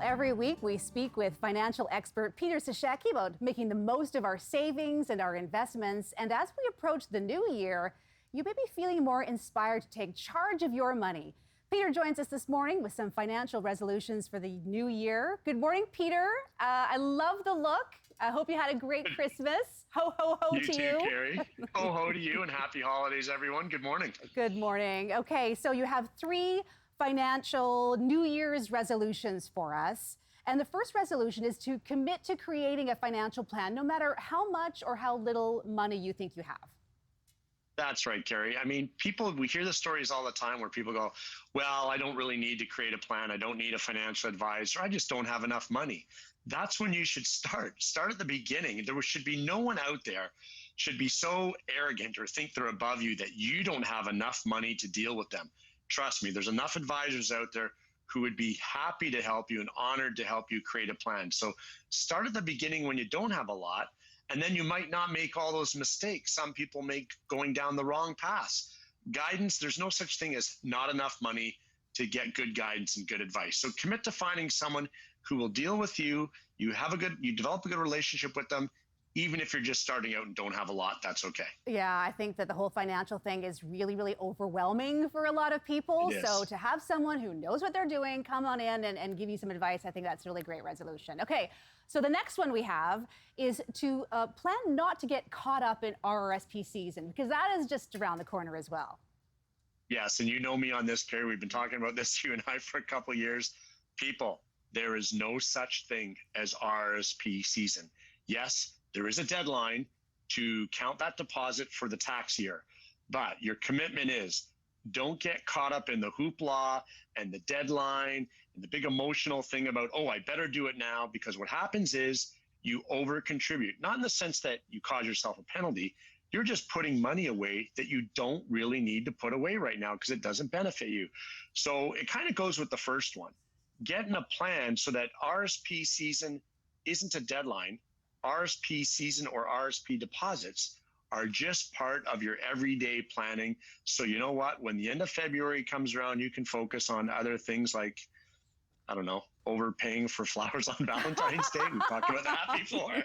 every week we speak with financial expert Peter Sashecki about making the most of our savings and our investments. And as we approach the new year, you may be feeling more inspired to take charge of your money. Peter joins us this morning with some financial resolutions for the new year. Good morning, Peter. I love the look. I hope you had a great Christmas. Ho, ho, ho You to too, you. Carrie. Ho, ho to you, and happy holidays, everyone. Good morning. Good morning. Okay, so you have three financial New Year's resolutions for us. And the first resolution is to commit to creating a financial plan, no matter how much or how little money you think you have. That's right, Carrie. I mean, we hear the stories all the time where people go, well, I don't really need to create a plan. I don't need a financial advisor. I just don't have enough money. That's when you should start. Start at the beginning. There should be no one out there should be so arrogant or think they're above you that you don't have enough money to deal with them. Trust me, there's enough advisors out there who would be happy to help you and honored to help you create a plan. So start at the beginning when you don't have a lot, and then you might not make all those mistakes some people make going down the wrong path. Guidance, there's no such thing as not enough money to get good guidance and good advice. So commit to finding someone who will deal with you. You develop a good relationship with them. Even if you're just starting out and don't have a lot, that's okay. Yeah, I think that the whole financial thing is really, really overwhelming for a lot of people. So to have someone who knows what they're doing come on in and give you some advice, I think that's a really great resolution. Okay, so the next one we have is to plan not to get caught up in RRSP season, because that is just around the corner as well. Yes, and you know me on this, Carrie. We've been talking about this, you and I, for a couple of years. People, there is no such thing as RRSP season. Yes, there is a deadline to count that deposit for the tax year, but your commitment is don't get caught up in the hoopla and the deadline and the big emotional thing about, oh, I better do it now, because what happens is you over contribute, not in the sense that you cause yourself a penalty. You're just putting money away that you don't really need to put away right now because it doesn't benefit you. So it kind of goes with the first one. Getting a plan so that RSP season isn't a deadline. RSP season or RSP deposits are just part of your everyday planning. So you know what? When the end of February comes around, you can focus on other things like, I don't know, overpaying for flowers on Valentine's Day. We've talked about that before.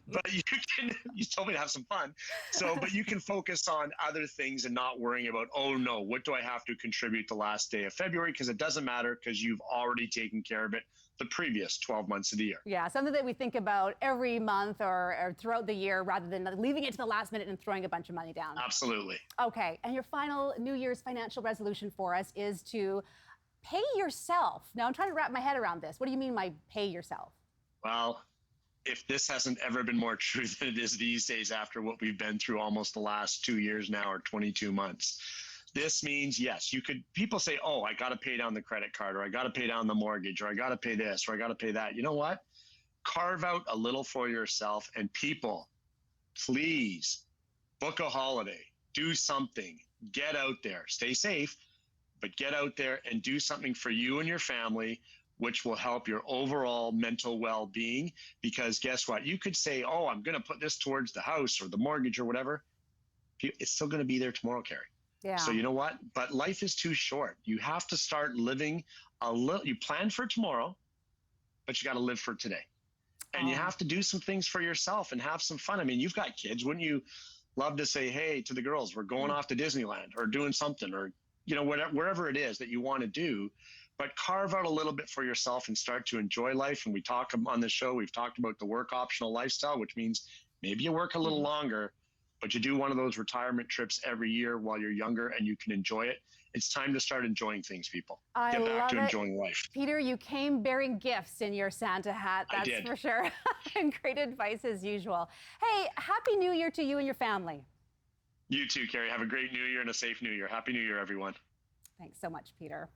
But you told me to have some fun. But you can focus on other things and not worrying about, oh no, what do I have to contribute the last day of February? Because it doesn't matter, because you've already taken care of it the previous 12 months of the year. Yeah, something that we think about every month or throughout the year, rather than leaving it to the last minute and throwing a bunch of money down. Absolutely. Okay, and your final New Year's financial resolution for us is to pay yourself. Now, I'm trying to wrap my head around this. What do you mean by pay yourself? Well, if this hasn't ever been more true than it is these days after what we've been through almost the last 2 years now, or 22 months, this means, yes, people say, oh, I got to pay down the credit card, or I got to pay down the mortgage, or I got to pay this, or I got to pay that. You know what? Carve out a little for yourself, and people, please book a holiday, do something, get out there, stay safe, but get out there and do something for you and your family, which will help your overall mental well-being. Because guess what? You could say, oh, I'm going to put this towards the house or the mortgage or whatever. It's still going to be there tomorrow, Carrie. Yeah. So you know what? But life is too short. You have to start living a little. You plan for tomorrow, but you got to live for today. And you have to do some things for yourself and have some fun. I mean, you've got kids. Wouldn't you love to say, hey, to the girls, we're going off to Disneyland or doing something, or wherever it is that you want to do, but carve out a little bit for yourself and start to enjoy life. And we talk on the show, we've talked about the work optional lifestyle, which means maybe you work a little longer, but you do one of those retirement trips every year while you're younger and you can enjoy it. It's time to start enjoying things, people. Get back to enjoying life. Peter, you came bearing gifts in your Santa hat, that's for sure. And great advice as usual. Hey, Happy New Year to you and your family. You too, Carrie. Have a great New Year and a safe New Year. Happy New Year, everyone. Thanks so much, Peter.